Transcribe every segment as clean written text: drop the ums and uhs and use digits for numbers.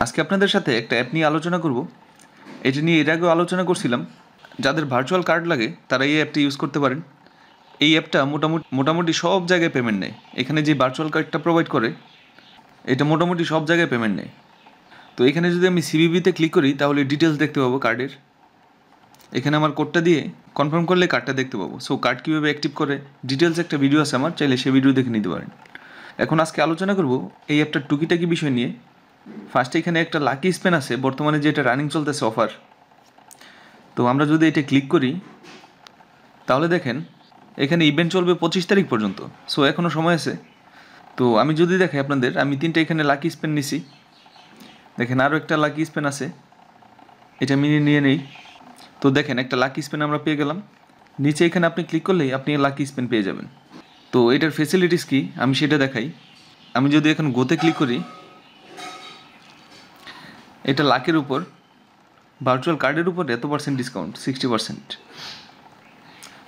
আজকে আপনাদের সাথে একটা অ্যাপ নিয়ে আলোচনা করব। এটা নিয়ে এর আগেও আলোচনা করছিলাম। যাদের ভার্চুয়াল কার্ড লাগে তারা এই অ্যাপটি ইউজ করতে পারেন। এই অ্যাপটা মোটামুটি সব জায়গায় পেমেন্ট নেয়। এখানে যে ভার্চুয়াল কার্ডটা প্রোভাইড করে এটা মোটামুটি সব জায়গায় পেমেন্ট নেয়। তো এখানে যদি আমি সিভিভিতে ক্লিক করি তাহলে ডিটেলস দেখতে পাবো কার্ডের। এখানে আমার কোডটা দিয়ে কনফার্ম করলে কার্ডটা দেখতে পাবো। সো কার্ড কীভাবে অ্যাক্টিভ করে ডিটেলস একটা ভিডিও আছে আমার, চাইলে সেই ভিডিও দেখে নিতে পারেন। এখন আজকে আলোচনা করব এই অ্যাপটার টুকিটাকি বিষয় নিয়ে। ফার্স্টে এখানে একটা লাকি স্পেন আছে, বর্তমানে যেটা রানিং চলতেছে অফার। তো আমরা যদি এটা ক্লিক করি তাহলে দেখেন এখানে ইভেন্ট চলবে 25 তারিখ পর্যন্ত। সো এখনও সময় আছে। তো আমি যদি দেখাই আপনাদের, আমি 3টা এখানে লাকি স্পেন নিছি। দেখেন আরও একটা লাকি স্পেন আছে, এটা নিয়ে নেই। তো দেখেন একটা লাকি স্পেন আমরা পেয়ে গেলাম। নিচে এখানে আপনি ক্লিক করলেই আপনি লাকি স্পেন পেয়ে যাবেন। তো এটার ফেসিলিটিস কি আমি সেটা দেখাই। আমি যদি এখন গোতে ক্লিক করি, এটা লাকের উপর ভার্চুয়াল কার্ডের উপর এত % ডিসকাউন্ট, 60%।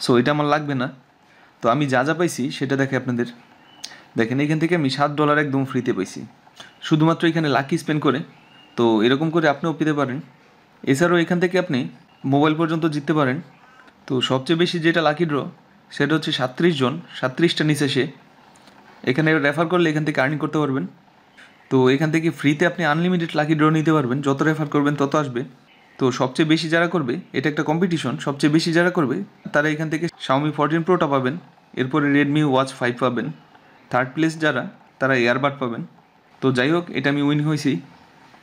সো এটা আমার লাগবে না। তো আমি যা যা পাইছি সেটা দেখে আপনাদের। দেখেন এখান থেকে আমি $7 একদম ফ্রিতে পাইছি, শুধুমাত্র এখানে লাকি স্পেন করে। তো এরকম করে আপনিও পেতে পারেন। এছাড়াও এখান থেকে আপনি মোবাইল পর্যন্ত জিততে পারেন। তো সবচেয়ে বেশি যেটা লাকি ড্র সেটা হচ্ছে 37 জন, 37টা নিচে সে। এখানে রেফার করলে এখান থেকে আর্নিং করতে পারবেন। তো এখান থেকে ফ্রিতে আপনি আনলিমিটেড লাকি ড্র নিতে পারবেন, যত রেফার করবেন তত আসবে। তো সবচেয়ে বেশি যারা করবে, এটা একটা কম্পিটিশন, সবচেয়ে বেশি যারা করবে তারা এখান থেকে Xiaomi 14 Proটা পাবেন, এরপরে Redmi Watch 5 পাবেন, থার্ড প্লেস যারা তারা এয়ারবাড পাবেন। তো যাই হোক, এটা আমি উইন হয়েছি।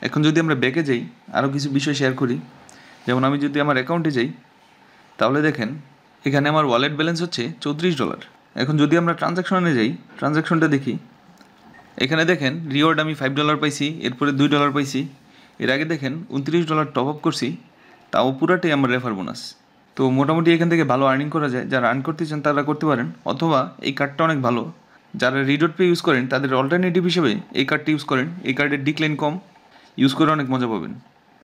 এখন যদি আমরা ব্যাকে যাই, আরও কিছু বিষয় শেয়ার করি। যেমন আমি যদি আমার অ্যাকাউন্টে যাই তাহলে দেখেন এখানে আমার ওয়ালেট ব্যালেন্স হচ্ছে $34। এখন যদি আমরা ট্রানজ্যাকশনে যাই, ট্রানজ্যাকশনটা দেখি, এখানে দেখেন রিওয়ার্ড আমি $5 পাইছি, এরপরে $2 পাইছি। এর আগে দেখেন $29 টপ আপ করছি, তাও পুরাটাই আমার রেফার বোনাস। তো মোটামুটি এখান থেকে ভালো আর্নিং করা যায়। যারা আর্ন করতে চান তারা করতে পারেন, অথবা এই কার্ডটা অনেক ভালো। যারা রিডট পে ইউজ করেন তাদের অল্টারনেটিভ হিসেবে এই কার্ডটা ইউজ করেন। এই কার্ডের ডিক্লাইন কম, ইউজ করে অনেক মজা পাবেন।